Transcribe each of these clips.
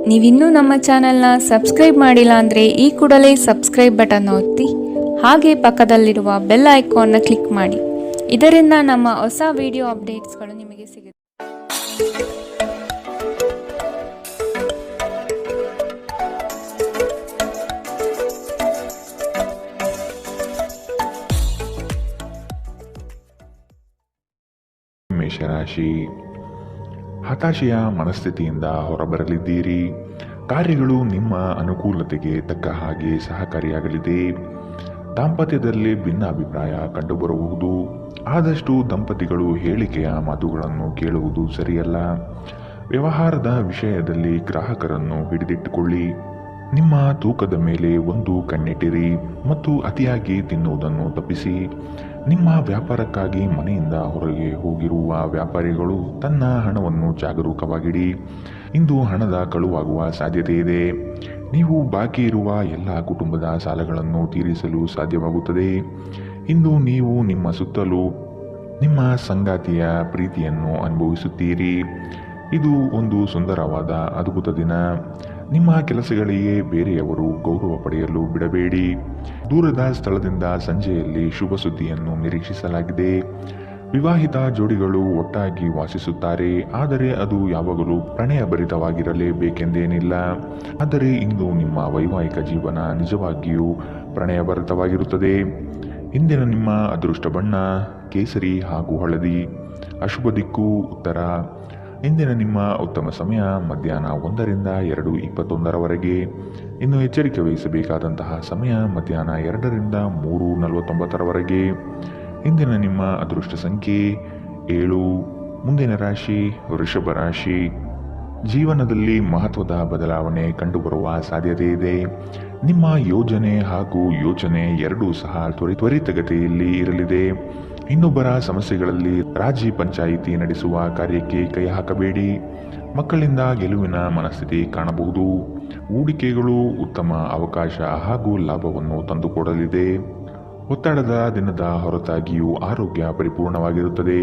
ನೀವಿನ್ನೂ ನಮ್ಮ ಚಾನೆಲ್ನ ಸಬ್ಸ್ಕ್ರೈಬ್ ಮಾಡಿಲ್ಲ ಅಂದರೆ ಈ ಕೂಡಲೇ ಸಬ್ಸ್ಕ್ರೈಬ್ ಬಟನ್ ಒತ್ತಿ ಹಾಗೆ ಪಕ್ಕದಲ್ಲಿರುವ ಬೆಲ್ ಐಕಾನ್ನ ಕ್ಲಿಕ್ ಮಾಡಿ. ಇದರಿಂದ ನಮ್ಮ ಹೊಸ ವಿಡಿಯೋ ಅಪ್ಡೇಟ್ಸ್ಗಳು ನಿಮಗೆ ಸಿಗುತ್ತೆ. ಮೇಷರಾಶಿ, ಹತಾಶೆಯ ಮನಸ್ಥಿತಿಯಿಂದ ಹೊರಬರಲಿದ್ದೀರಿ. ಕಾರ್ಯಗಳು ನಿಮ್ಮ ಅನುಕೂಲತೆಗೆ ತಕ್ಕ ಹಾಗೆ ಸಹಕಾರಿಯಾಗಲಿದೆ. ದಾಂಪತ್ಯದಲ್ಲಿ ಭಿನ್ನಾಭಿಪ್ರಾಯ ಕಂಡುಬರಬಹುದು. ಆದಷ್ಟು ದಂಪತಿಗಳು ಹೇಳಿಕೆಯ ಮಾತುಗಳನ್ನು ಕೇಳುವುದು ಸರಿಯಲ್ಲ. ವ್ಯವಹಾರದ ವಿಷಯದಲ್ಲಿ ಗ್ರಾಹಕರನ್ನು ಹಿಡಿದಿಟ್ಟುಕೊಳ್ಳಿ. ನಿಮ್ಮ ತೂಕದ ಮೇಲೆ ಒಂದು ಕಣ್ಣಿಟ್ಟಿರಿ ಮತ್ತು ಅತಿಯಾಗಿ ತಿನ್ನುವುದನ್ನು ತಪ್ಪಿಸಿ. ನಿಮ್ಮ ವ್ಯಾಪಾರಕ್ಕಾಗಿ ಮನೆಯಿಂದ ಹೊರಗೆ ಹೋಗಿರುವ ವ್ಯಾಪಾರಿಗಳು ತನ್ನ ಹಣವನ್ನು ಜಾಗರೂಕವಾಗಿಡಿ. ಇಂದು ಹಣದ ಕಳುವಾಗುವ ಸಾಧ್ಯತೆ ಇದೆ. ನೀವು ಬಾಕಿ ಇರುವ ಎಲ್ಲ ಕುಟುಂಬದ ಸಾಲಗಳನ್ನು ತೀರಿಸಲು ಸಾಧ್ಯವಾಗುತ್ತದೆ. ಇಂದು ನೀವು ನಿಮ್ಮ ಸುತ್ತಲೂ ನಿಮ್ಮ ಸಂಗಾತಿಯ ಪ್ರೀತಿಯನ್ನು ಅನುಭವಿಸುತ್ತೀರಿ. ಇದು ಒಂದು ಸುಂದರವಾದ ಅದ್ಭುತ ದಿನ. ನಿಮ್ಮ ಕೆಲಸಗಳಿಗೆ ಬೇರೆಯವರು ಗೌರವ ಪಡೆಯಲು ಬಿಡಬೇಡಿ. ದೂರದ ಸ್ಥಳದಿಂದ ಸಂಜೆಯಲ್ಲಿ ಶುಭ ಸುದ್ದಿಯನ್ನು ನಿರೀಕ್ಷಿಸಲಾಗಿದೆ. ವಿವಾಹಿತ ಜೋಡಿಗಳು ಒಟ್ಟಾಗಿ ವಾಸಿಸುತ್ತಾರೆ, ಆದರೆ ಅದು ಯಾವಾಗಲೂ ಪ್ರಣಯಭರಿತವಾಗಿರಲೇಬೇಕೆಂದೇನಿಲ್ಲ. ಆದರೆ ಇಂದು ನಿಮ್ಮ ವೈವಾಹಿಕ ಜೀವನ ನಿಜವಾಗಿಯೂ ಪ್ರಣಯಭರಿತವಾಗಿರುತ್ತದೆ. ಇಂದಿನ ನಿಮ್ಮ ಅದೃಷ್ಟ ಬಣ್ಣ ಕೇಸರಿ ಹಾಗೂ ಹಳದಿ. ಅಶುಭ ದಿಕ್ಕು ಉತ್ತರ. ಇಂದಿನ ನಿಮ್ಮ ಉತ್ತಮ ಸಮಯ ಮಧ್ಯಾಹ್ನ 1ರಿಂದ 2:21 ಇನ್ನು ಎಚ್ಚರಿಕೆ ವಹಿಸಬೇಕಾದಂತಹ ಸಮಯ ಮಧ್ಯಾಹ್ನ 2ರಿಂದ 3:49 ಇಂದಿನ ನಿಮ್ಮ ಅದೃಷ್ಟ ಸಂಖ್ಯೆ 7. ಮುಂದಿನ ರಾಶಿ ವೃಷಭ ರಾಶಿ. ಜೀವನದಲ್ಲಿ ಮಹತ್ವದ ಬದಲಾವಣೆ ಕಂಡುಬರುವ ಸಾಧ್ಯತೆ ಇದೆ. ನಿಮ್ಮ ಯೋಜನೆ ಹಾಗೂ ಯೋಚನೆ ಎರಡೂ ಸಹ ತ್ವರಿತಗತಿಯಲ್ಲಿ ಇರಲಿದೆ. ಇನ್ನೊಬ್ಬರ ಸಮಸ್ಯೆಗಳಲ್ಲಿ ರಾಜಿ ಪಂಚಾಯಿತಿ ನಡೆಸುವ ಕಾರ್ಯಕ್ಕೆ ಕೈ ಹಾಕಬೇಡಿ. ಮಕ್ಕಳಿಂದ ಗೆಲುವಿನ ಮನಸ್ಥಿತಿ ಕಾಣಬಹುದು. ಹೂಡಿಕೆಗಳು ಉತ್ತಮ ಅವಕಾಶ ಹಾಗೂ ಲಾಭವನ್ನು ತಂದುಕೊಡಲಿದೆ. ಒತ್ತಡದ ದಿನದ ಹೊರತಾಗಿಯೂ ಆರೋಗ್ಯ ಪರಿಪೂರ್ಣವಾಗಿರುತ್ತದೆ.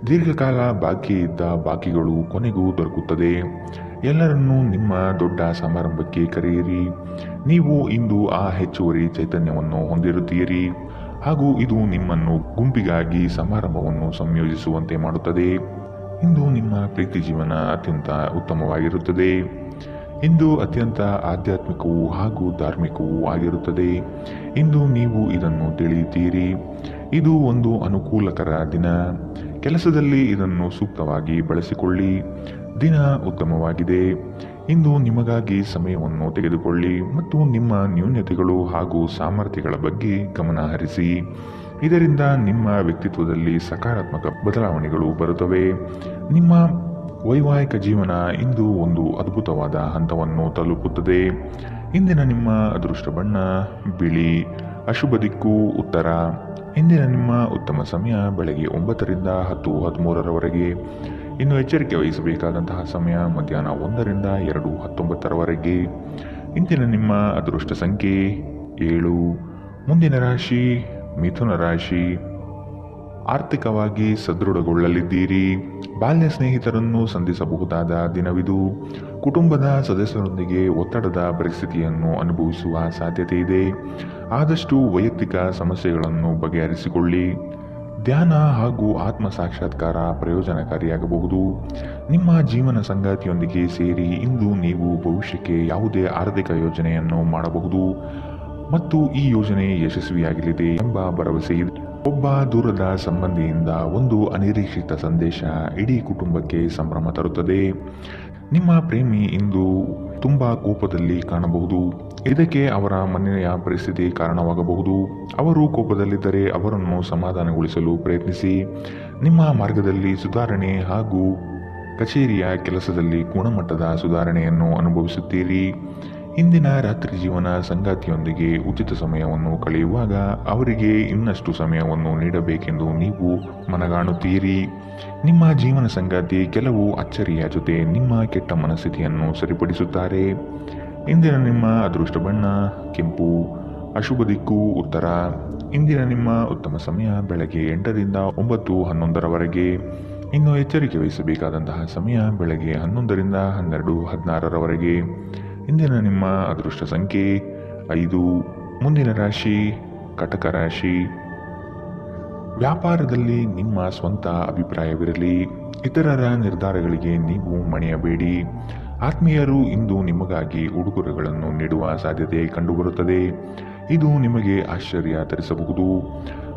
ದೀರ್ಘಕಾಲ ಬಾಕಿ ಇದ್ದ ಬಾಕಿಗಳು ಕೊನೆಗೂ ದೊರಕುತ್ತದೆ. ಎಲ್ಲರನ್ನೂ ನಿಮ್ಮ ದೊಡ್ಡ ಸಮಾರಂಭಕ್ಕೆ ಕರೆಯಿರಿ. ನೀವು ಇಂದು ಆ ಹೆಚ್ಚುವರಿ ಚೈತನ್ಯವನ್ನು ಹೊಂದಿರುತ್ತೀರಿ ಹಾಗೂ ಇದು ನಿಮ್ಮನ್ನು ಗುಂಪಿಗಾಗಿ ಸಮಾರಂಭವನ್ನು ಸಂಯೋಜಿಸುವಂತೆ ಮಾಡುತ್ತದೆ. ಇಂದು ನಿಮ್ಮ ಪ್ರೀತಿ ಜೀವನ ಅತ್ಯಂತ ಉತ್ತಮವಾಗಿರುತ್ತದೆ. ಇಂದು ಅತ್ಯಂತ ಆಧ್ಯಾತ್ಮಿಕವೂ ಹಾಗೂ ಧಾರ್ಮಿಕವೂ ಆಗಿರುತ್ತದೆ. ಇಂದು ನೀವು ಇದನ್ನು ತಿಳಿಯುತ್ತೀರಿ. ಇದು ಒಂದು ಅನುಕೂಲಕರ ದಿನ. ಕೆಲಸದಲ್ಲಿ ಇದನ್ನು ಸೂಕ್ತವಾಗಿ ಬಳಸಿಕೊಳ್ಳಿ. ದಿನ ಉತ್ತಮವಾಗಿದೆ. ಇಂದು ನಿಮಗಾಗಿ ಸಮಯವನ್ನು ತೆಗೆದುಕೊಳ್ಳಿ ಮತ್ತು ನಿಮ್ಮ ನ್ಯೂನತೆಗಳು ಹಾಗೂ ಸಾಮರ್ಥ್ಯಗಳ ಬಗ್ಗೆ ಗಮನ ಹರಿಸಿ. ಇದರಿಂದ ನಿಮ್ಮ ವ್ಯಕ್ತಿತ್ವದಲ್ಲಿ ಸಕಾರಾತ್ಮಕ ಬದಲಾವಣೆಗಳು ಬರುತ್ತವೆ. ನಿಮ್ಮ ವೈವಾಹಿಕ ಜೀವನ ಇಂದು ಒಂದು ಅದ್ಭುತವಾದ ಹಂತವನ್ನು ತಲುಪುತ್ತದೆ. ಇಂದಿನ ನಿಮ್ಮ ಅದೃಷ್ಟ ಬಣ್ಣ ಬಿಳಿ. ಅಶುಭ ದಿಕ್ಕು ಉತ್ತರ. ಇಂದಿನ ನಿಮ್ಮ ಉತ್ತಮ ಸಮಯ ಬೆಳಗ್ಗೆ 9ರಿಂದ 10:13 ಇನ್ನು ಎಚ್ಚರಿಕೆ ವಹಿಸಬೇಕಾದಂತಹ ಸಮಯ ಮಧ್ಯಾಹ್ನ 1ರಿಂದ 2:19 ಇಂದಿನ ನಿಮ್ಮ ಅದೃಷ್ಟ ಸಂಖ್ಯೆ 7. ಮುಂದಿನ ರಾಶಿ ಮಿಥುನ ರಾಶಿ. ಆರ್ಥಿಕವಾಗಿ ಸದೃಢಗೊಳ್ಳಲಿದ್ದೀರಿ. ಬಾಲ್ಯ ಸ್ನೇಹಿತರನ್ನು ಸಂಧಿಸಬಹುದಾದ ದಿನವಿದು. ಕುಟುಂಬದ ಸದಸ್ಯರೊಂದಿಗೆ ಒತ್ತಡದ ಪರಿಸ್ಥಿತಿಯನ್ನು ಅನುಭವಿಸುವ ಸಾಧ್ಯತೆ ಇದೆ. ಆದಷ್ಟು ವೈಯಕ್ತಿಕ ಸಮಸ್ಯೆಗಳನ್ನು ಬಗೆಹರಿಸಿಕೊಳ್ಳಿ. ಧ್ಯಾನ ಹಾಗೂ ಆತ್ಮ ಸಾಕ್ಷಾತ್ಕಾರ ಪ್ರಯೋಜನಕಾರಿಯಾಗಬಹುದು. ನಿಮ್ಮ ಜೀವನ ಸಂಗಾತಿಯೊಂದಿಗೆ ಸೇರಿ ಇಂದು ನೀವು ಭವಿಷ್ಯಕ್ಕೆ ಯಾವುದೇ ಆರ್ಥಿಕ ಯೋಜನೆಯನ್ನು ಮಾಡಬಹುದು ಮತ್ತು ಈ ಯೋಜನೆ ಯಶಸ್ವಿಯಾಗಲಿದೆ ಎಂಬ ಭರವಸೆ ಇದೆ. ಒಬ್ಬ ದೂರದ ಸಂಬಂಧಿಯಿಂದ ಒಂದು ಅನಿರೀಕ್ಷಿತ ಸಂದೇಶ ಇಡೀ ಕುಟುಂಬಕ್ಕೆ ಸಂಭ್ರಮ ತರುತ್ತದೆ. ನಿಮ್ಮ ಪ್ರೇಮಿ ಇಂದು ತುಂಬಾ ಕೋಪದಲ್ಲಿ ಕಾಣಬಹುದು. ಇದಕ್ಕೆ ಅವರ ಮನೆಯ ಪರಿಸ್ಥಿತಿ ಕಾರಣವಾಗಬಹುದು. ಅವರು ಕೋಪದಲ್ಲಿದ್ದರೆ ಅವರನ್ನು ಸಮಾಧಾನಗೊಳಿಸಲು ಪ್ರಯತ್ನಿಸಿ. ನಿಮ್ಮ ಮಾರ್ಗದಲ್ಲಿ ಸುಧಾರಣೆ ಹಾಗೂ ಕಚೇರಿಯ ಕೆಲಸದಲ್ಲಿ ಗುಣಮಟ್ಟದ ಸುಧಾರಣೆಯನ್ನು ಅನುಭವಿಸುತ್ತೀರಿ. ಇಂದಿನ ರಾತ್ರಿ ಜೀವನ ಸಂಗಾತಿಯೊಂದಿಗೆ ಉಚಿತ ಸಮಯವನ್ನು ಕಳೆಯುವಾಗ ಅವರಿಗೆ ಇನ್ನಷ್ಟು ಸಮಯವನ್ನು ನೀಡಬೇಕೆಂದು ನೀವು ಮನಗಾಣುತ್ತೀರಿ. ನಿಮ್ಮ ಜೀವನ ಸಂಗಾತಿ ಕೆಲವು ಅಚ್ಚರಿಯ ಜೊತೆ ನಿಮ್ಮ ಕೆಟ್ಟ ಮನಸ್ಥಿತಿಯನ್ನು ಸರಿಪಡಿಸುತ್ತಾರೆ. ಇಂದಿನ ನಿಮ್ಮ ಅದೃಷ್ಟ ಬಣ್ಣ ಕೆಂಪು. ಅಶುಭ ದಿಕ್ಕು ಉತ್ತರ. ಇಂದಿನ ನಿಮ್ಮ ಉತ್ತಮ ಸಮಯ ಬೆಳಗ್ಗೆ 8ರಿಂದ 9:11 ಇನ್ನು ಎಚ್ಚರಿಕೆ ವಹಿಸಬೇಕಾದಂತಹ ಸಮಯ ಬೆಳಗ್ಗೆ 11ರಿಂದ 12:16ರವರೆಗೆ. ಇಂದಿನ ನಿಮ್ಮ ಅದೃಷ್ಟ ಸಂಖ್ಯೆ 5. ಮುಂದಿನ ರಾಶಿ ಕಟಕ ರಾಶಿ. ವ್ಯಾಪಾರದಲ್ಲಿ ನಿಮ್ಮ ಸ್ವಂತ ಅಭಿಪ್ರಾಯವಿರಲಿ. ಇತರರ ನಿರ್ಧಾರಗಳಿಗೆ ನೀವು ಮಣಿಯಬೇಡಿ. ಆತ್ಮೀಯರು ಇಂದು ನಿಮಗಾಗಿ ಉಡುಗೊರೆಗಳನ್ನು ನೀಡುವ ಸಾಧ್ಯತೆ ಕಂಡುಬರುತ್ತದೆ. ಇದು ನಿಮಗೆ ಆಶ್ಚರ್ಯ ತರಿಸಬಹುದು.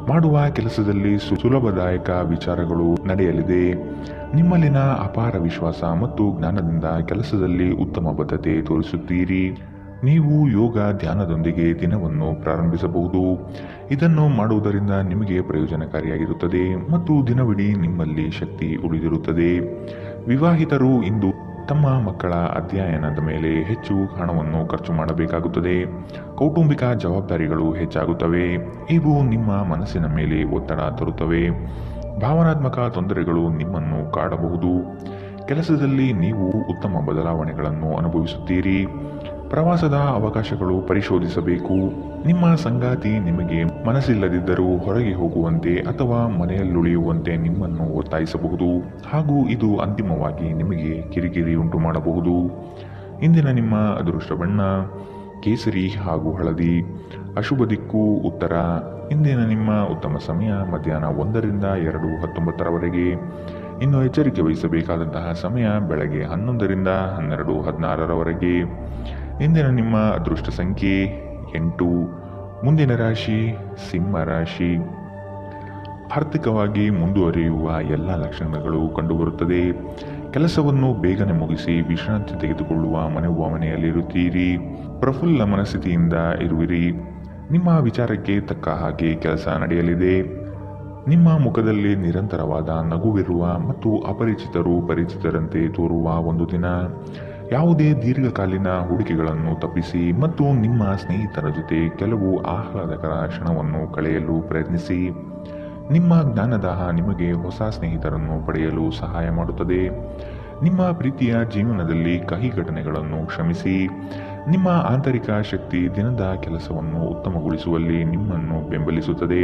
ಮಾಡುವ ಕೆಲಸದಲ್ಲಿ ಸುಲಭದಾಯಕ ವಿಚಾರಗಳು ನಡೆಯಲಿದೆ. ನಿಮ್ಮಲ್ಲಿನ ಅಪಾರ ವಿಶ್ವಾಸ ಮತ್ತು ಜ್ಞಾನದಿಂದ ಕೆಲಸದಲ್ಲಿ ಉತ್ತಮ ಬದ್ಧತೆ ತೋರಿಸುತ್ತೀರಿ. ನೀವು ಯೋಗ ಧ್ಯಾನದೊಂದಿಗೆ ದಿನವನ್ನು ಪ್ರಾರಂಭಿಸಬಹುದು. ಇದನ್ನು ಮಾಡುವುದರಿಂದ ನಿಮಗೆ ಪ್ರಯೋಜನಕಾರಿಯಾಗಿರುತ್ತದೆ ಮತ್ತು ದಿನವಿಡೀ ನಿಮ್ಮಲ್ಲಿ ಶಕ್ತಿ ಉಳಿದಿರುತ್ತದೆ. ವಿವಾಹಿತರು ಇಂದು ತಮ್ಮ ಮಕ್ಕಳ ಅಧ್ಯಯನದ ಮೇಲೆ ಹೆಚ್ಚು ಹಣವನ್ನು ಖರ್ಚು ಮಾಡಬೇಕಾಗುತ್ತದೆ. ಕೌಟುಂಬಿಕ ಜವಾಬ್ದಾರಿಗಳು ಹೆಚ್ಚಾಗುತ್ತವೆ. ಇವು ನಿಮ್ಮ ಮನಸ್ಸಿನ ಮೇಲೆ ಒತ್ತಡ ತರುತ್ತವೆ. ಭಾವನಾತ್ಮಕ ತೊಂದರೆಗಳು ನಿಮ್ಮನ್ನು ಕಾಡಬಹುದು. ಕೆಲಸದಲ್ಲಿ ನೀವು ಉತ್ತಮ ಬದಲಾವಣೆಗಳನ್ನು ಅನುಭವಿಸುತ್ತೀರಿ. ಪ್ರವಾಸದ ಅವಕಾಶಗಳು ಪರಿಶೋಧಿಸಬೇಕು. ನಿಮ್ಮ ಸಂಗಾತಿ ನಿಮಗೆ ಮನಸ್ಸಿಲ್ಲದಿದ್ದರೂ ಹೊರಗೆ ಹೋಗುವಂತೆ ಅಥವಾ ಮನೆಯಲ್ಲುಳಿಯುವಂತೆ ನಿಮ್ಮನ್ನು ಒತ್ತಾಯಿಸಬಹುದು ಹಾಗೂ ಇದು ಅಂತಿಮವಾಗಿ ನಿಮಗೆ ಕಿರಿಕಿರಿ ಉಂಟು ಮಾಡಬಹುದು. ಇಂದಿನ ನಿಮ್ಮ ಅದೃಷ್ಟ ಬಣ್ಣ ಕೇಸರಿ ಹಾಗೂ ಹಳದಿ. ಅಶುಭ ದಿಕ್ಕು ಉತ್ತರ. ಇಂದಿನ ನಿಮ್ಮ ಉತ್ತಮ ಸಮಯ ಮಧ್ಯಾಹ್ನ 1ರಿಂದ 2:19ರವರೆಗೆ. ಇನ್ನು ಎಚ್ಚರಿಕೆ ವಹಿಸಬೇಕಾದಂತಹ ಸಮಯ ಬೆಳಗ್ಗೆ 11ರಿಂದ 12:16ರವರೆಗೆ. ಇಂದಿನ ನಿಮ್ಮ ಅದೃಷ್ಟ ಸಂಖ್ಯೆ 8. ಮುಂದಿನ ರಾಶಿ ಸಿಂಹ ರಾಶಿ. ಆರ್ಥಿಕವಾಗಿ ಮುಂದುವರಿಯುವ ಎಲ್ಲ ಲಕ್ಷಣಗಳು ಕಂಡುಬರುತ್ತದೆ. ಕೆಲಸವನ್ನು ಬೇಗನೆ ಮುಗಿಸಿ ವಿಶ್ರಾಂತಿ ತೆಗೆದುಕೊಳ್ಳುವ ಮನೆಯಲ್ಲಿರುತ್ತೀರಿ. ಪ್ರಫುಲ್ಲ ಮನಸ್ಥಿತಿಯಿಂದ ಇರುವಿರಿ. ನಿಮ್ಮ ವಿಚಾರಕ್ಕೆ ತಕ್ಕ ಹಾಗೆ ಕೆಲಸ ನಡೆಯಲಿದೆ. ನಿಮ್ಮ ಮುಖದಲ್ಲಿ ನಿರಂತರವಾದ ನಗುವಿರುವ ಮತ್ತು ಅಪರಿಚಿತರು ಪರಿಚಿತರಂತೆ ತೋರುವ ಒಂದು ದಿನ. ಯಾವುದೇ ದೀರ್ಘಕಾಲೀನ ಹೂಡಿಕೆಗಳನ್ನು ತಪ್ಪಿಸಿ ಮತ್ತು ನಿಮ್ಮ ಸ್ನೇಹಿತರ ಜೊತೆ ಕೆಲವು ಆಹ್ಲಾದಕರ ಕ್ಷಣವನ್ನು ಕಳೆಯಲು ಪ್ರಯತ್ನಿಸಿ. ನಿಮ್ಮ ಜ್ಞಾನದಾಹ ನಿಮಗೆ ಹೊಸ ಸ್ನೇಹಿತರನ್ನು ಪಡೆಯಲು ಸಹಾಯ ಮಾಡುತ್ತದೆ. ನಿಮ್ಮ ಪ್ರೀತಿಯ ಜೀವನದಲ್ಲಿ ಕಹಿ ಘಟನೆಗಳನ್ನು ಕ್ಷಮಿಸಿ. ನಿಮ್ಮ ಆಂತರಿಕ ಶಕ್ತಿ ದಿನದ ಕೆಲಸವನ್ನು ಉತ್ತಮಗೊಳಿಸುವಲ್ಲಿ ನಿಮ್ಮನ್ನು ಬೆಂಬಲಿಸುತ್ತದೆ.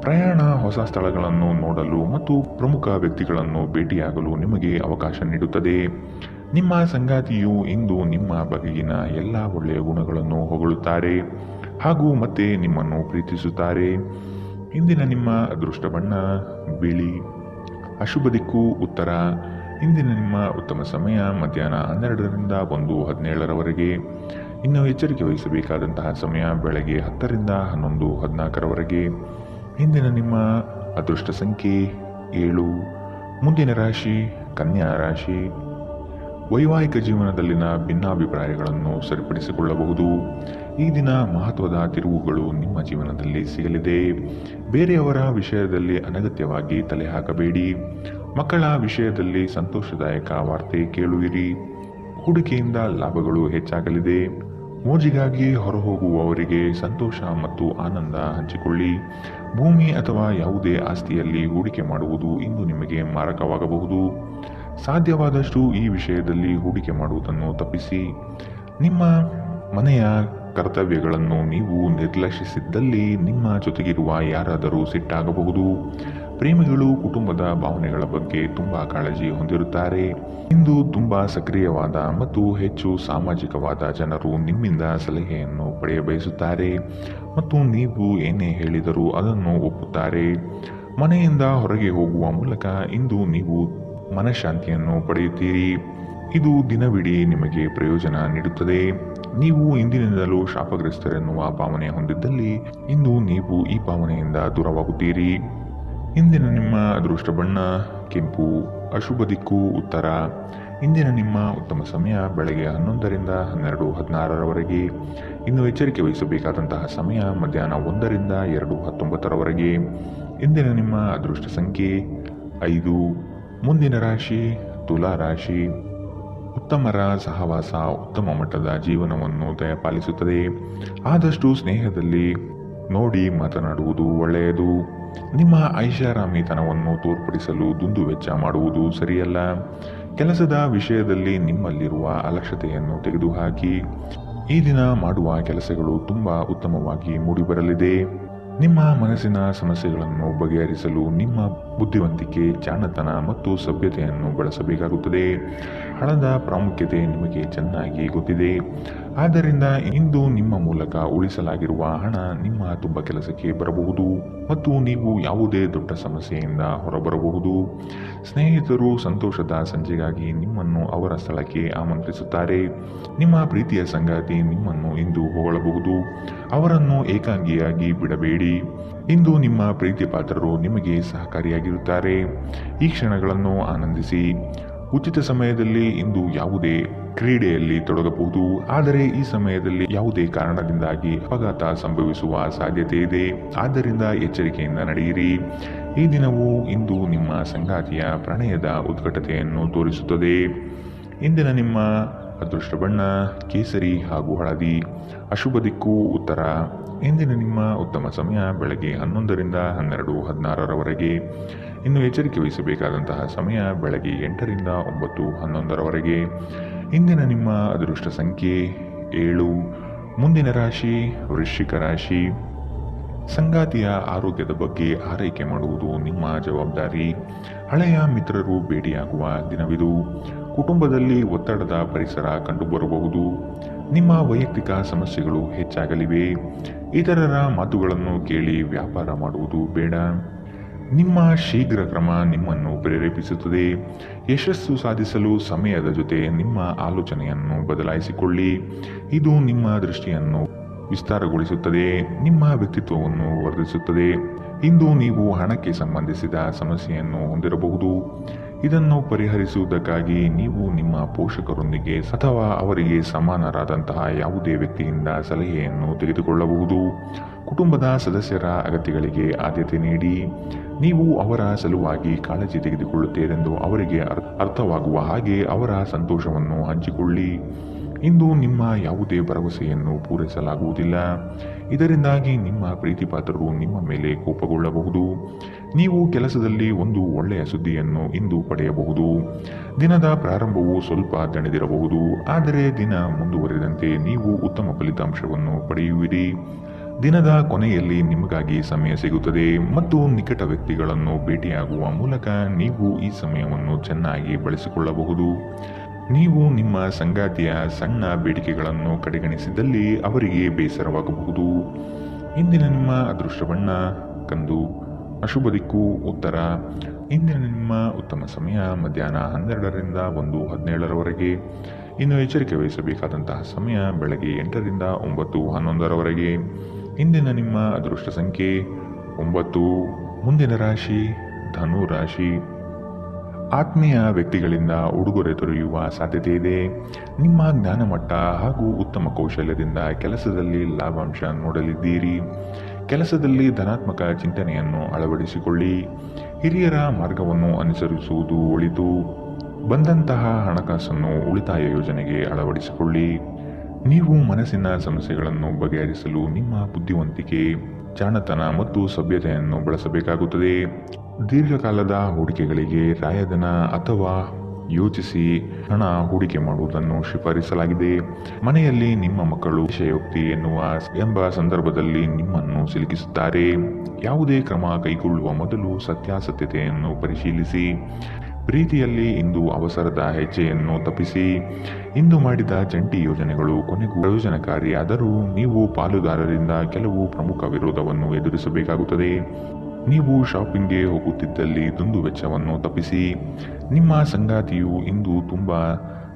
ಪ್ರಯಾಣ ಹೊಸ ಸ್ಥಳಗಳನ್ನು ನೋಡಲು ಮತ್ತು ಪ್ರಮುಖ ವ್ಯಕ್ತಿಗಳನ್ನು ಭೇಟಿಯಾಗಲು ನಿಮಗೆ ಅವಕಾಶ ನೀಡುತ್ತದೆ. ನಿಮ್ಮ ಸಂಗಾತಿಯು ಇಂದು ನಿಮ್ಮ ಬಗೆಗಿನ ಎಲ್ಲ ಒಳ್ಳೆಯ ಗುಣಗಳನ್ನು ಹೊಗಳುತ್ತಾರೆ ಹಾಗೂ ಮತ್ತೆ ನಿಮ್ಮನ್ನು ಪ್ರೀತಿಸುತ್ತಾರೆ. ಇಂದಿನ ನಿಮ್ಮ ಅದೃಷ್ಟ ಬಣ್ಣ ಬಿಳಿ. ಅಶುಭ ದಿಕ್ಕು ಉತ್ತರ. ಇಂದಿನ ನಿಮ್ಮ ಉತ್ತಮ ಸಮಯ ಮಧ್ಯಾಹ್ನ 12ರಿಂದ 1:17ರವರೆಗೆ. ಇನ್ನು ಎಚ್ಚರಿಕೆ ವಹಿಸಬೇಕಾದಂತಹ ಸಮಯ ಬೆಳಗ್ಗೆ 10ರಿಂದ 11:14ರವರೆಗೆ. ಇಂದಿನ ನಿಮ್ಮ ಅದೃಷ್ಟ ಸಂಖ್ಯೆ 7. ಮುಂದಿನ ರಾಶಿ ಕನ್ಯಾ ರಾಶಿ. ವೈವಾಹಿಕ ಜೀವನದಲ್ಲಿನ ಭಿನ್ನಾಭಿಪ್ರಾಯಗಳನ್ನು ಸರಿಪಡಿಸಿಕೊಳ್ಳಬಹುದು. ಈ ದಿನ ಮಹತ್ವದ ತಿರುವುಗಳು ನಿಮ್ಮ ಜೀವನದಲ್ಲಿ ಸಿಗಲಿದೆ. ಬೇರೆಯವರ ವಿಷಯದಲ್ಲಿ ಅನಗತ್ಯವಾಗಿ ತಲೆ ಹಾಕಬೇಡಿ. ಮಕ್ಕಳ ವಿಷಯದಲ್ಲಿ ಸಂತೋಷದಾಯಕ ವಾರ್ತೆ ಕೇಳುವಿರಿ. ಹೂಡಿಕೆಯಿಂದ ಲಾಭಗಳು ಹೆಚ್ಚಾಗಲಿದೆ. ಮೋಜಿಗಾಗಿ ಹೊರಹೋಗುವವರಿಗೆ ಸಂತೋಷ ಮತ್ತು ಆನಂದ ಹಂಚಿಕೊಳ್ಳಿ. ಭೂಮಿ ಅಥವಾ ಯಾವುದೇ ಆಸ್ತಿಯಲ್ಲಿ ಹೂಡಿಕೆ ಮಾಡುವುದು ಇಂದು ನಿಮಗೆ ಮಾರಕವಾಗಬಹುದು. ಸಾಧ್ಯವಾದಷ್ಟು ಈ ವಿಷಯದಲ್ಲಿ ಹೂಡಿಕೆ ಮಾಡುವುದನ್ನು ತಪ್ಪಿಸಿ. ನಿಮ್ಮ ಮನೆಯ ಕರ್ತವ್ಯಗಳನ್ನು ನೀವು ನಿರ್ಲಕ್ಷಿಸಿದ್ದಲ್ಲಿ ನಿಮ್ಮ ಜೊತೆಗಿರುವ ಯಾರಾದರೂ ಸಿಟ್ಟಾಗಬಹುದು. ಪ್ರೇಮಿಗಳು ಕುಟುಂಬದ ಭಾವನೆಗಳ ಬಗ್ಗೆ ತುಂಬಾ ಕಾಳಜಿ ಹೊಂದಿರುತ್ತಾರೆ. ಇಂದು ತುಂಬಾ ಸಕ್ರಿಯವಾದ ಮತ್ತು ಹೆಚ್ಚು ಸಾಮಾಜಿಕವಾದ ಜನರು ನಿಮ್ಮಿಂದ ಸಲಹೆಯನ್ನು ಪಡೆಯಬಯಸುತ್ತಾರೆ ಮತ್ತು ನೀವು ಏನೇ ಹೇಳಿದರೂ ಅದನ್ನು ಒಪ್ಪುತ್ತಾರೆ. ಮನೆಯಿಂದ ಹೊರಗೆ ಹೋಗುವ ಮೂಲಕ ಇಂದು ನೀವು ಮನಃಶಾಂತಿಯನ್ನು ಪಡೆಯುತ್ತೀರಿ. ಇದು ದಿನವಿಡೀ ನಿಮಗೆ ಪ್ರಯೋಜನ ನೀಡುತ್ತದೆ. ನೀವು ಇಂದಿನಿಂದಲೂ ಶಾಪಗ್ರಸ್ತರೆನ್ನುವ ಭಾವನೆ ಹೊಂದಿದ್ದಲ್ಲಿ ಇಂದು ನೀವು ಈ ಭಾವನೆಯಿಂದ ದೂರವಾಗುತ್ತೀರಿ. ಇಂದಿನ ನಿಮ್ಮ ಅದೃಷ್ಟ ಬಣ್ಣ ಕೆಂಪು. ಅಶುಭ ದಿಕ್ಕು ಉತ್ತರ. ಇಂದಿನ ನಿಮ್ಮ ಉತ್ತಮ ಸಮಯ ಬೆಳಗ್ಗೆ 11ರಿಂದ 12:16ರವರೆಗೆ. ಇನ್ನು ಎಚ್ಚರಿಕೆ ವಹಿಸಬೇಕಾದಂತಹ ಸಮಯ ಮಧ್ಯಾಹ್ನ 1ರಿಂದ 2:19ರವರೆಗೆ. ಇಂದಿನ ನಿಮ್ಮ ಅದೃಷ್ಟ ಸಂಖ್ಯೆ 5. ಮುಂದಿನ ರಾಶಿ ತುಲಾ ರಾಶಿ. ಉತ್ತಮರ ಸಹವಾಸ ಉತ್ತಮ ಮಟ್ಟದ ಜೀವನವನ್ನು ದಯಪಾಲಿಸುತ್ತದೆ. ಆದಷ್ಟು ಸ್ನೇಹದಲ್ಲಿ ನೋಡಿ ಮಾತನಾಡುವುದು ಒಳ್ಳೆಯದು. ನಿಮ್ಮ ಐಷಾರಾಮಿತನವನ್ನು ತೋರ್ಪಡಿಸಲು ದುಂದುವೆಚ್ಚ ಮಾಡುವುದು ಸರಿಯಲ್ಲ. ಕೆಲಸದ ವಿಷಯದಲ್ಲಿ ನಿಮ್ಮಲ್ಲಿರುವ ಅಲಕ್ಷ್ಯತೆಯನ್ನು ತೆಗೆದುಹಾಕಿ. ಈ ದಿನ ಮಾಡುವ ಕೆಲಸಗಳು ತುಂಬಾ ಉತ್ತಮವಾಗಿ ಮೂಡಿಬರಲಿದೆ. ನಿಮ್ಮ ಮನಸ್ಸಿನ ಸಮಸ್ಯೆಗಳನ್ನು ಬಗೆಹರಿಸಲು ನಿಮ್ಮ ಬುದ್ಧಿವಂತಿಕೆ, ಜಾಣತನ ಮತ್ತು ಸಭ್ಯತೆಯನ್ನು ಬಳಸಬೇಕಾಗುತ್ತದೆ. ಹಣದ ಪ್ರಾಮುಖ್ಯತೆ ನಿಮಗೆ ಚೆನ್ನಾಗಿ ಗೊತ್ತಿದೆ. ಆದ್ದರಿಂದ ಇಂದು ನಿಮ್ಮ ಮೂಲಕ ಉಳಿಸಲಾಗಿರುವ ಹಣ ನಿಮ್ಮ ತುಂಬ ಕೆಲಸಕ್ಕೆ ಬರಬಹುದು ಮತ್ತು ನೀವು ಯಾವುದೇ ದೊಡ್ಡ ಸಮಸ್ಯೆಯಿಂದ ಹೊರಬರಬಹುದು. ಸ್ನೇಹಿತರು ಸಂತೋಷದ ಸಂಜೆಗಾಗಿ ನಿಮ್ಮನ್ನು ಅವರ ಸ್ಥಳಕ್ಕೆ ಆಮಂತ್ರಿಸುತ್ತಾರೆ. ನಿಮ್ಮ ಪ್ರೀತಿಯ ಸಂಗಾತಿ ನಿಮ್ಮನ್ನು ಇಂದು ಹೊಗಳಬಹುದು. ಅವರನ್ನು ಏಕಾಂಗಿಯಾಗಿ ಬಿಡಬೇಡಿ. ಇಂದು ನಿಮ್ಮ ಪ್ರೀತಿ ಪಾತ್ರರು ನಿಮಗೆ ಸಹಕಾರಿಯಾಗಿರುತ್ತಾರೆ. ಈ ಕ್ಷಣಗಳನ್ನು ಆನಂದಿಸಿ. ಉಚಿತ ಸಮಯದಲ್ಲಿ ಇಂದು ಯಾವುದೇ ಕ್ರೀಡೆಯಲ್ಲಿ ತೊಡಗಬಹುದು, ಆದರೆ ಈ ಸಮಯದಲ್ಲಿ ಯಾವುದೇ ಕಾರಣದಿಂದಾಗಿ ಅಪಘಾತ ಸಂಭವಿಸುವ ಸಾಧ್ಯತೆ ಇದೆ. ಆದ್ದರಿಂದ ಎಚ್ಚರಿಕೆಯಿಂದ ನಡೆಯಿರಿ. ಈ ದಿನವು ಇಂದು ನಿಮ್ಮ ಸಂಗಾತಿಯ ಪ್ರಣಯದ ಉತ್ಕಟತೆಯನ್ನು ತೋರಿಸುತ್ತದೆ. ಇಂದಿನ ನಿಮ್ಮ ಅದೃಷ್ಟ ಬಣ್ಣ ಕೇಸರಿ ಹಾಗೂ ಹಳದಿ. ಅಶುಭ ದಿಕ್ಕು ಉತ್ತರ. ಇಂದಿನ ನಿಮ್ಮ ಉತ್ತಮ ಸಮಯ ಬೆಳಗ್ಗೆ 11ರಿಂದ 12:16ರವರೆಗೆ. ಇನ್ನು ಎಚ್ಚರಿಕೆ ವಹಿಸಬೇಕಾದಂತಹ ಸಮಯ ಬೆಳಗ್ಗೆ 8ರಿಂದ 9:11ರವರೆಗೆ. ಇಂದಿನ ನಿಮ್ಮ ಅದೃಷ್ಟ ಸಂಖ್ಯೆ 7. ಮುಂದಿನ ರಾಶಿ ವೃಶ್ಚಿಕ ರಾಶಿ. ಸಂಗಾತಿಯ ಆರೋಗ್ಯದ ಬಗ್ಗೆ ಆರೈಕೆ ಮಾಡುವುದು ನಿಮ್ಮ ಜವಾಬ್ದಾರಿ. ಹಳೆಯ ಮಿತ್ರರು ಭೇಟಿಯಾಗುವ ದಿನವಿದು. ಕುಟುಂಬದಲ್ಲಿ ಒತ್ತಡದ ಪರಿಸರ ಕಂಡುಬರಬಹುದು. ನಿಮ್ಮ ವೈಯಕ್ತಿಕ ಸಮಸ್ಯೆಗಳು ಹೆಚ್ಚಾಗಲಿವೆ. ಇತರರ ಮಾತುಗಳನ್ನು ಕೇಳಿ ವ್ಯಾಪಾರ ಮಾಡುವುದು ಬೇಡ. ನಿಮ್ಮ ಶೀಘ್ರ ಕ್ರಮ ನಿಮ್ಮನ್ನು ಪ್ರೇರೇಪಿಸುತ್ತದೆ. ಯಶಸ್ಸು ಸಾಧಿಸಲು ಸಮಯದ ಜೊತೆ ನಿಮ್ಮ ಆಲೋಚನೆಯನ್ನು ಬದಲಾಯಿಸಿಕೊಳ್ಳಿ. ಇದು ನಿಮ್ಮ ದೃಷ್ಟಿಯನ್ನು ವಿಸ್ತಾರಗೊಳಿಸುತ್ತದೆ, ನಿಮ್ಮ ವ್ಯಕ್ತಿತ್ವವನ್ನು ವರ್ಧಿಸುತ್ತದೆ. ಇಂದು ನೀವು ಹಣಕ್ಕೆ ಸಂಬಂಧಿಸಿದ ಸಮಸ್ಯೆಯನ್ನು ಹೊಂದಿರಬಹುದು. ಇದನ್ನು ಪರಿಹರಿಸುವುದಕ್ಕಾಗಿ ನೀವು ನಿಮ್ಮ ಪೋಷಕರೊಂದಿಗೆ ಅಥವಾ ಅವರಿಗೆ ಸಮಾನರಾದಂತಹ ಯಾವುದೇ ವ್ಯಕ್ತಿಯಿಂದ ಸಲಹೆಯನ್ನು ತೆಗೆದುಕೊಳ್ಳಬಹುದು. ಕುಟುಂಬದ ಸದಸ್ಯರ ಅಗತ್ಯಗಳಿಗೆ ಆದ್ಯತೆ ನೀಡಿ. ನೀವು ಅವರ ಸಲುವಾಗಿ ಕಾಳಜಿ ತೆಗೆದುಕೊಳ್ಳುತ್ತೀರೆಂದು ಅವರಿಗೆ ಅರ್ಥವಾಗುವ ಹಾಗೆ ಅವರ ಸಂತೋಷವನ್ನು ಹಂಚಿಕೊಳ್ಳಿ. ಇಂದು ನಿಮ್ಮ ಯಾವುದೇ ಭರವಸೆಯನ್ನು ಪೂರೈಸಲಾಗುವುದಿಲ್ಲ. ಇದರಿಂದಾಗಿ ನಿಮ್ಮ ಪ್ರೀತಿಪಾತ್ರರು ನಿಮ್ಮ ಮೇಲೆ ಕೋಪಗೊಳ್ಳಬಹುದು. ನೀವು ಕೆಲಸದಲ್ಲಿ ಒಂದು ಒಳ್ಳೆಯ ಸುದ್ದಿಯನ್ನು ಇಂದು ಪಡೆಯಬಹುದು. ದಿನದ ಪ್ರಾರಂಭವು ಸ್ವಲ್ಪ ದಣಿದಿರಬಹುದು, ಆದರೆ ದಿನ ಮುಂದುವರಿದಂತೆ ನೀವು ಉತ್ತಮ ಫಲಿತಾಂಶವನ್ನು ಪಡೆಯುವಿರಿ. ದಿನದ ಕೊನೆಯಲ್ಲಿ ನಿಮಗಾಗಿ ಸಮಯ ಸಿಗುತ್ತದೆ ಮತ್ತು ನಿಕಟ ವ್ಯಕ್ತಿಗಳನ್ನು ಭೇಟಿಯಾಗುವ ಮೂಲಕ ನೀವು ಈ ಸಮಯವನ್ನು ಚೆನ್ನಾಗಿ ಬಳಸಿಕೊಳ್ಳಬಹುದು. ನೀವು ನಿಮ್ಮ ಸಂಗಾತಿಯ ಸಣ್ಣ ಬೇಡಿಕೆಗಳನ್ನು ಕಡೆಗಣಿಸಿದಲ್ಲಿ ಅವರಿಗೆ ಬೇಸರವಾಗಬಹುದು. ಇಂದಿನ ನಿಮ್ಮ ಅದೃಷ್ಟ ಬಣ್ಣ ಕಂದು. ಅಶುಭ ದಿಕ್ಕು ಉತ್ತರ. ಇಂದಿನ ನಿಮ್ಮ ಉತ್ತಮ ಸಮಯ ಮಧ್ಯಾಹ್ನ 12ರಿಂದ 1:17ರವರೆಗೆ. ಇನ್ನು ಎಚ್ಚರಿಕೆ ವಹಿಸಬೇಕಾದಂತಹ ಸಮಯ ಬೆಳಗ್ಗೆ 8ರಿಂದ 9:11ರವರೆಗೆ. ಇಂದಿನ ನಿಮ್ಮ ಅದೃಷ್ಟ ಸಂಖ್ಯೆ 9. ಮುಂದಿನ ರಾಶಿ ಧನು ರಾಶಿ. ಆತ್ಮೀಯ ವ್ಯಕ್ತಿಗಳಿಂದ ಉಡುಗೊರೆ ದೊರೆಯುವ ಸಾಧ್ಯತೆ ಇದೆ. ನಿಮ್ಮ ಜ್ಞಾನಮಟ್ಟ ಹಾಗೂ ಉತ್ತಮ ಕೌಶಲ್ಯದಿಂದ ಕೆಲಸದಲ್ಲಿ ಲಾಭಾಂಶ ನೋಡಲಿದ್ದೀರಿ. ಕೆಲಸದಲ್ಲಿ ಧನಾತ್ಮಕ ಚಿಂತನೆಯನ್ನು ಅಳವಡಿಸಿಕೊಳ್ಳಿ. ಹಿರಿಯರ ಮಾರ್ಗವನ್ನು ಅನುಸರಿಸುವುದು ಒಳಿತು. ಬಂದಂತಹ ಹಣಕಾಸನ್ನು ಉಳಿತಾಯ ಯೋಜನೆಗೆ ಅಳವಡಿಸಿಕೊಳ್ಳಿ. ನೀವು ಮನಸ್ಸಿನ ಸಮಸ್ಯೆಗಳನ್ನು ಬಗೆಹರಿಸಲು ನಿಮ್ಮ ಬುದ್ಧಿವಂತಿಕೆ, ಜಾಣತನ ಮತ್ತು ಸಭ್ಯತೆಯನ್ನು ಬಳಸಬೇಕಾಗುತ್ತದೆ. ದೀರ್ಘಕಾಲದ ಹೂಡಿಕೆಗಳಿಗೆ ರಾಯಧನ ಅಥವಾ ಯೋಚಿಸಿ ಹಣ ಹೂಡಿಕೆ ಮಾಡುವುದನ್ನು ಶಿಫಾರಿಸಲಾಗಿದೆ. ಮನೆಯಲ್ಲಿ ನಿಮ್ಮ ಮಕ್ಕಳು ವಿಷಯೋಕ್ತಿ ಎಂಬ ಸಂದರ್ಭದಲ್ಲಿ ನಿಮ್ಮನ್ನು ಸಿಲುಕಿಸುತ್ತಾರೆ. ಯಾವುದೇ ಕ್ರಮ ಕೈಗೊಳ್ಳುವ ಮೊದಲು ಸತ್ಯಾಸತ್ಯತೆಯನ್ನು ಪರಿಶೀಲಿಸಿ. ಪ್ರೀತಿಯಲ್ಲಿ ಇಂದು ಅವಸರದ ಹೆಜ್ಜೆಯನ್ನು ತಪ್ಪಿಸಿ. ಇಂದು ಮಾಡಿದ ಜಂಟಿ ಯೋಜನೆಗಳು ಕೊನೆಗೂ ಪ್ರಯೋಜನಕಾರಿಯಾದರೂ ನೀವು ಪಾಲುದಾರರಿಂದ ಕೆಲವು ಪ್ರಮುಖ ವಿರೋಧವನ್ನು ಎದುರಿಸಬೇಕಾಗುತ್ತದೆ. ನೀವು ಶಾಪಿಂಗ್ಗೆ ಹೋಗುತ್ತಿದ್ದಲ್ಲಿ ದುಂದು ವೆಚ್ಚವನ್ನು ತಪ್ಪಿಸಿ. ನಿಮ್ಮ ಸಂಗಾತಿಯು ಇಂದು ತುಂಬ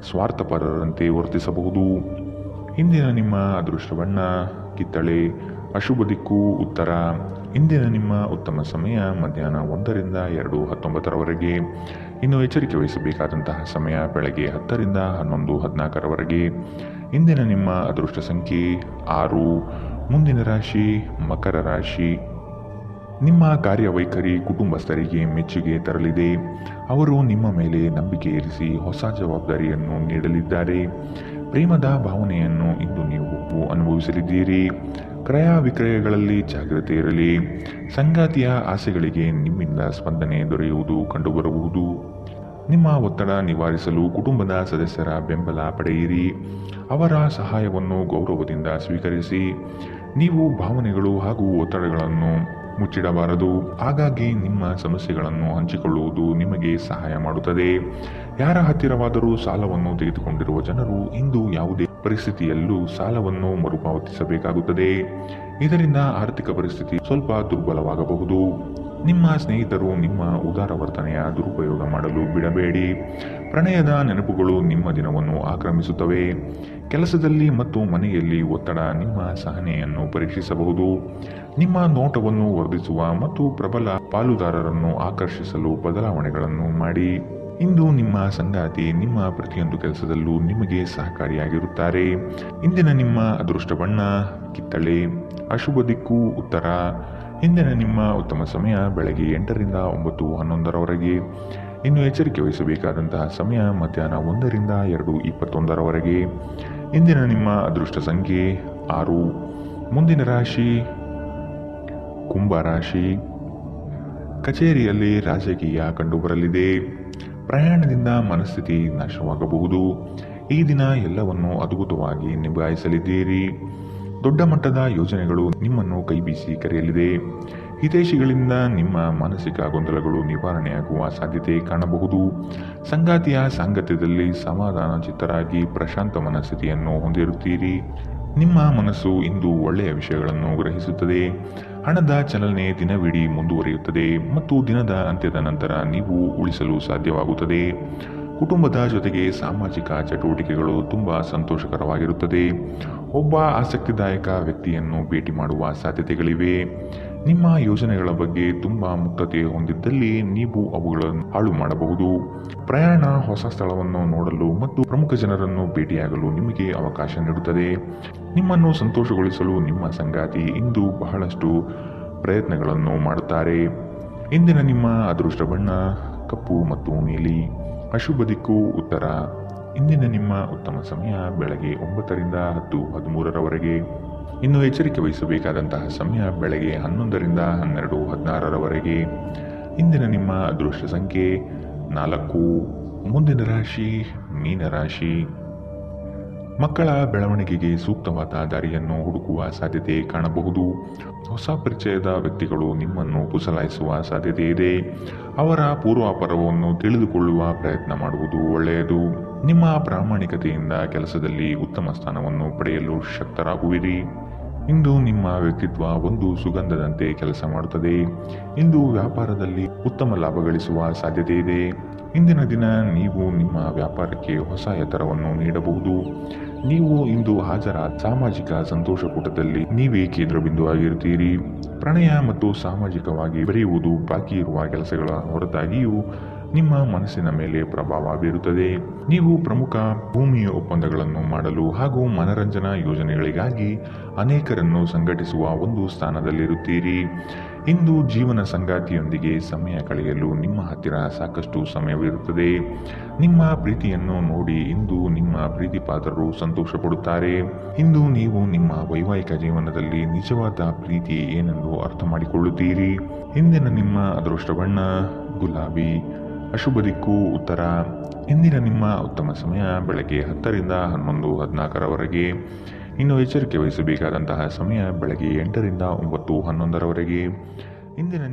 ಸ್ವಾರ್ಥಪರರಂತೆ ವರ್ತಿಸಬಹುದು. ಇಂದಿನ ನಿಮ್ಮ ಅದೃಷ್ಟ ಬಣ್ಣ ಕಿತ್ತಳೆ. ಅಶುಭ ದಿಕ್ಕು ಉತ್ತರ. ಇಂದಿನ ನಿಮ್ಮ ಉತ್ತಮ ಸಮಯ ಮಧ್ಯಾಹ್ನ 1ರಿಂದ 2:19ರವರೆಗೆ. ಇನ್ನು ಎಚ್ಚರಿಕೆ ವಹಿಸಬೇಕಾದಂತಹ ಸಮಯ ಬೆಳಗ್ಗೆ 10ರಿಂದ 11:14ರವರೆಗೆ. ಇಂದಿನ ನಿಮ್ಮ ಅದೃಷ್ಟ ಸಂಖ್ಯೆ 6. ಮುಂದಿನ ರಾಶಿ ಮಕರ ರಾಶಿ. ನಿಮ್ಮ ಕಾರ್ಯವೈಖರಿ ಕುಟುಂಬಸ್ಥರಿಗೆ ಮೆಚ್ಚುಗೆ ತರಲಿದೆ. ಅವರು ನಿಮ್ಮ ಮೇಲೆ ನಂಬಿಕೆ ಇರಿಸಿ ಹೊಸ ಜವಾಬ್ದಾರಿಯನ್ನು ನೀಡಲಿದ್ದಾರೆ. ಪ್ರೇಮದ ಭಾವನೆಯನ್ನು ಇಂದು ನೀವು ಅನುಭವಿಸಲಿದ್ದೀರಿ. ಕ್ರಯ ವಿಕ್ರಯಗಳಲ್ಲಿ ಜಾಗ್ರತೆ ಇರಲಿ. ಸಂಗಾತಿಯ ಆಸೆಗಳಿಗೆ ನಿಮ್ಮಿಂದ ಸ್ಪಂದನೆ ದೊರೆಯುವುದು ಕಂಡುಬರಬಹುದು. ನಿಮ್ಮ ಒತ್ತಡ ನಿವಾರಿಸಲು ಕುಟುಂಬದ ಸದಸ್ಯರ ಬೆಂಬಲ ಪಡೆಯಿರಿ. ಅವರ ಸಹಾಯವನ್ನು ಗೌರವದಿಂದ ಸ್ವೀಕರಿಸಿ. ನೀವು ಭಾವನೆಗಳು ಹಾಗೂ ಒತ್ತಡಗಳನ್ನು ಮುಚ್ಚಿಡಬಾರದು. ಹಾಗಾಗಿ ನಿಮ್ಮ ಸಮಸ್ಯೆಗಳನ್ನು ಹಂಚಿಕೊಳ್ಳುವುದು ನಿಮಗೆ ಸಹಾಯ ಮಾಡುತ್ತದೆ. ಯಾರ ಹತ್ತಿರವಾದರೂ ಸಾಲವನ್ನು ತೆಗೆದುಕೊಂಡಿರುವ ಜನರು ಇಂದು ಯಾವುದೇ ಪರಿಸ್ಥಿತಿಯಲ್ಲೂ ಸಾಲವನ್ನು ಮರುಪಾವತಿಸಬೇಕಾಗುತ್ತದೆ. ಇದರಿಂದ ಆರ್ಥಿಕ ಪರಿಸ್ಥಿತಿ ಸ್ವಲ್ಪ ದುರ್ಬಲವಾಗಬಹುದು. ನಿಮ್ಮ ಸ್ನೇಹಿತರು ನಿಮ್ಮ ಉದಾರ ವರ್ತನೆಯ ದುರುಪಯೋಗ ಮಾಡಲು ಬಿಡಬೇಡಿ. ಪ್ರಣಯದ ನೆನಪುಗಳು ನಿಮ್ಮ ದಿನವನ್ನು ಆಕ್ರಮಿಸುತ್ತವೆ. ಕೆಲಸದಲ್ಲಿ ಮತ್ತು ಮನೆಯಲ್ಲಿ ಒತ್ತಡ ನಿಮ್ಮ ಸಹನೆಯನ್ನು ಪರೀಕ್ಷಿಸಬಹುದು. ನಿಮ್ಮ ನೋಟವನ್ನು ವರ್ಧಿಸುವ ಮತ್ತು ಪ್ರಬಲ ಪಾಲುದಾರರನ್ನು ಆಕರ್ಷಿಸಲು ಬದಲಾವಣೆಗಳನ್ನು ಮಾಡಿ. ಇಂದು ನಿಮ್ಮ ಸಂಗಾತಿ ನಿಮ್ಮ ಪ್ರತಿಯೊಂದು ಕೆಲಸದಲ್ಲೂ ನಿಮಗೆ ಸಹಕಾರಿಯಾಗಿರುತ್ತಾರೆ. ಇಂದಿನ ನಿಮ್ಮ ಅದೃಷ್ಟ ಬಣ್ಣ ಕಿತ್ತಳೆ. ಅಶುಭ ದಿಕ್ಕು ಉತ್ತರ. ಇಂದಿನ ನಿಮ್ಮ ಉತ್ತಮ ಸಮಯ ಬೆಳಗ್ಗೆ 8ರಿಂದ 9:11ರವರೆಗೆ. ಇನ್ನು ಎಚ್ಚರಿಕೆ ವಹಿಸಬೇಕಾದಂತಹ ಸಮಯ ಮಧ್ಯಾಹ್ನ 1ರಿಂದ 2:21ರವರೆಗೆ. ಇಂದಿನ ನಿಮ್ಮ ಅದೃಷ್ಟ ಸಂಖ್ಯೆ 6. ಮುಂದಿನ ರಾಶಿ ಕುಂಭ ರಾಶಿ. ಕಚೇರಿಯಲ್ಲಿ ರಾಜಕೀಯ ಕಂಡುಬರಲಿದೆ. ಪ್ರಯಾಣದಿಂದ ಮನಸ್ಥಿತಿ ನಾಶವಾಗಬಹುದು. ಈ ದಿನ ಎಲ್ಲವನ್ನು ಅದ್ಭುತವಾಗಿ ನಿಭಾಯಿಸಲಿದ್ದೀರಿ. ದೊಡ್ಡ ಮಟ್ಟದ ಯೋಜನೆಗಳು ನಿಮ್ಮನ್ನು ಕೈಬೀಸಿ ಕರೆಯಲಿದೆ. ಹಿತೈಷಿಗಳಿಂದ ನಿಮ್ಮ ಮಾನಸಿಕ ಗೊಂದಲಗಳು ನಿವಾರಣೆಯಾಗುವ ಸಾಧ್ಯತೆ ಕಾಣಬಹುದು. ಸಂಗಾತಿಯ ಸಾಂಗತ್ಯದಲ್ಲಿ ಸಮಾಧಾನ ಚಿತ್ತರಾಗಿ ಪ್ರಶಾಂತ ಮನಸ್ಥಿತಿಯನ್ನು ಹೊಂದಿರುತ್ತೀರಿ. ನಿಮ್ಮ ಮನಸ್ಸು ಇಂದು ಒಳ್ಳೆಯ ವಿಷಯಗಳನ್ನು ಗ್ರಹಿಸುತ್ತದೆ. ಹಣದ ಚಲನೆ ದಿನವಿಡೀ ಮುಂದುವರಿಯುತ್ತದೆ ಮತ್ತು ದಿನದ ಅಂತ್ಯದ ನಂತರ ನೀವು ಉಳಿಸಲು ಸಾಧ್ಯವಾಗುತ್ತದೆ. ಕುಟುಂಬದ ಜೊತೆಗೆ ಸಾಮಾಜಿಕ ಚಟುವಟಿಕೆಗಳು ತುಂಬ ಸಂತೋಷಕರವಾಗಿರುತ್ತದೆ. ಒಬ್ಬ ಆಸಕ್ತಿದಾಯಕ ವ್ಯಕ್ತಿಯನ್ನು ಭೇಟಿ ಮಾಡುವ ಸಾಧ್ಯತೆಗಳಿವೆ. ನಿಮ್ಮ ಯೋಜನೆಗಳ ಬಗ್ಗೆ ತುಂಬ ಮುಕ್ತತೆ ಹೊಂದಿದ್ದಲ್ಲಿ ನೀವು ಅವುಗಳನ್ನು ಹಾಳು ಮಾಡಬಹುದು. ಪ್ರಯಾಣ ಹೊಸ ಸ್ಥಳವನ್ನು ನೋಡಲು ಮತ್ತು ಪ್ರಮುಖ ಜನರನ್ನು ಭೇಟಿಯಾಗಲು ನಿಮಗೆ ಅವಕಾಶ ನೀಡುತ್ತದೆ. ನಿಮ್ಮನ್ನು ಸಂತೋಷಗೊಳಿಸಲು ನಿಮ್ಮ ಸಂಗಾತಿ ಇಂದು ಬಹಳಷ್ಟು ಪ್ರಯತ್ನಗಳನ್ನು ಮಾಡುತ್ತಾರೆ. ಇಂದಿನ ನಿಮ್ಮ ಅದೃಷ್ಟ ಬಣ್ಣ ಕಪ್ಪು ಮತ್ತು ನೀಲಿ. ಅಶುಭ ದಿಕ್ಕು ಉತ್ತರ. ಇಂದಿನ ನಿಮ್ಮ ಉತ್ತಮ ಸಮಯ ಬೆಳಗ್ಗೆ 9ರಿಂದ 10:13ರವರೆಗೆ. ಇನ್ನು ಎಚ್ಚರಿಕೆ ವಹಿಸಬೇಕಾದಂತಹ ಸಮಯ ಬೆಳಗ್ಗೆ 11ರಿಂದ 12:16ರವರೆಗೆ. ಇಂದಿನ ನಿಮ್ಮ ಅದೃಷ್ಟ ಸಂಖ್ಯೆ 4. ಮುಂದಿನ ರಾಶಿ ಮೀನರಾಶಿ. ಮಕ್ಕಳ ಬೆಳವಣಿಗೆಗೆ ಸೂಕ್ತವಾದ ದಾರಿಯನ್ನು ಹುಡುಕುವ ಸಾಧ್ಯತೆ ಕಾಣಬಹುದು. ಹೊಸ ಪರಿಚಯದ ವ್ಯಕ್ತಿಗಳು ನಿಮ್ಮನ್ನು ಪುಸಲಾಯಿಸುವ ಸಾಧ್ಯತೆ ಇದೆ. ಅವರ ಪೂರ್ವಾಪರವನ್ನು ತಿಳಿದುಕೊಳ್ಳುವ ಪ್ರಯತ್ನ ಮಾಡುವುದು ಒಳ್ಳೆಯದು. ನಿಮ್ಮ ಪ್ರಾಮಾಣಿಕತೆಯಿಂದ ಕೆಲಸದಲ್ಲಿ ಉತ್ತಮ ಸ್ಥಾನವನ್ನು ಪಡೆಯಲು ಶಕ್ತರಾಗುವಿರಿ. ಇಂದು ನಿಮ್ಮ ವ್ಯಕ್ತಿತ್ವ ಒಂದು ಸುಗಂಧದಂತೆ ಕೆಲಸ ಮಾಡುತ್ತದೆ. ಇಂದು ವ್ಯಾಪಾರದಲ್ಲಿ ಉತ್ತಮ ಲಾಭ ಗಳಿಸುವ ಸಾಧ್ಯತೆ ಇದೆ. ಇಂದಿನ ದಿನ ನೀವು ನಿಮ್ಮ ವ್ಯಾಪಾರಕ್ಕೆ ಹೊಸ ಎತ್ತರವನ್ನು ನೀಡಬಹುದು. ನೀವು ಇಂದು ಹಾಜರಾದ ಸಾಮಾಜಿಕ ಸಂತೋಷಕೂಟದಲ್ಲಿ ನೀವೇ ಕೇಂದ್ರಬಿಂದುವಾಗಿರುತ್ತೀರಿ. ಪ್ರಣಯ ಮತ್ತು ಸಾಮಾಜಿಕವಾಗಿ ಬೆರೆಯುವುದು ಬಾಕಿ ಇರುವ ಕೆಲಸಗಳ ಹೊರತಾಗಿಯೂ ನಿಮ್ಮ ಮನಸ್ಸಿನ ಮೇಲೆ ಪ್ರಭಾವ ಬೀರುತ್ತದೆ. ನೀವು ಪ್ರಮುಖ ಭೂಮಿ ಒಪ್ಪಂದಗಳನ್ನು ಮಾಡಲು ಹಾಗೂ ಮನರಂಜನಾ ಯೋಜನೆಗಳಿಗಾಗಿ ಅನೇಕರನ್ನು ಸಂಘಟಿಸುವ ಒಂದು ಸ್ಥಾನದಲ್ಲಿರುತ್ತೀರಿ. ಇಂದು ಜೀವನ ಸಂಗಾತಿಯೊಂದಿಗೆ ಸಮಯ ಕಳೆಯಲು ನಿಮ್ಮ ಹತ್ತಿರ ಸಾಕಷ್ಟು ಸಮಯವಿರುತ್ತದೆ. ನಿಮ್ಮ ಪ್ರೀತಿಯನ್ನು ನೋಡಿ ಇಂದು ನಿಮ್ಮ ಪ್ರೀತಿಪಾತ್ರರು ಸಂತೋಷ ಪಡುತ್ತಾರೆ. ಇಂದು ನೀವು ನಿಮ್ಮ ವೈವಾಹಿಕ ಜೀವನದಲ್ಲಿ ನಿಜವಾದ ಪ್ರೀತಿ ಏನೆಂದು ಅರ್ಥ ಮಾಡಿಕೊಳ್ಳುತ್ತೀರಿ. ಇಂದಿನ ನಿಮ್ಮ ಅದೃಷ್ಟ ಬಣ್ಣ ಗುಲಾಬಿ. ಅಶುಭ ದಿಕ್ಕು ಉತ್ತರ. ಇಂದಿನ ನಿಮ್ಮ ಉತ್ತಮ ಸಮಯ ಬೆಳಗ್ಗೆ 10ರಿಂದ 11:14ರವರೆಗೆ. ಇನ್ನು ಎಚ್ಚರಿಕೆ ವಹಿಸಬೇಕಾದಂತಹ ಸಮಯ ಬೆಳಗ್ಗೆ 8ರಿಂದ 9:11ರವರೆಗೆ. ಇಂದಿನ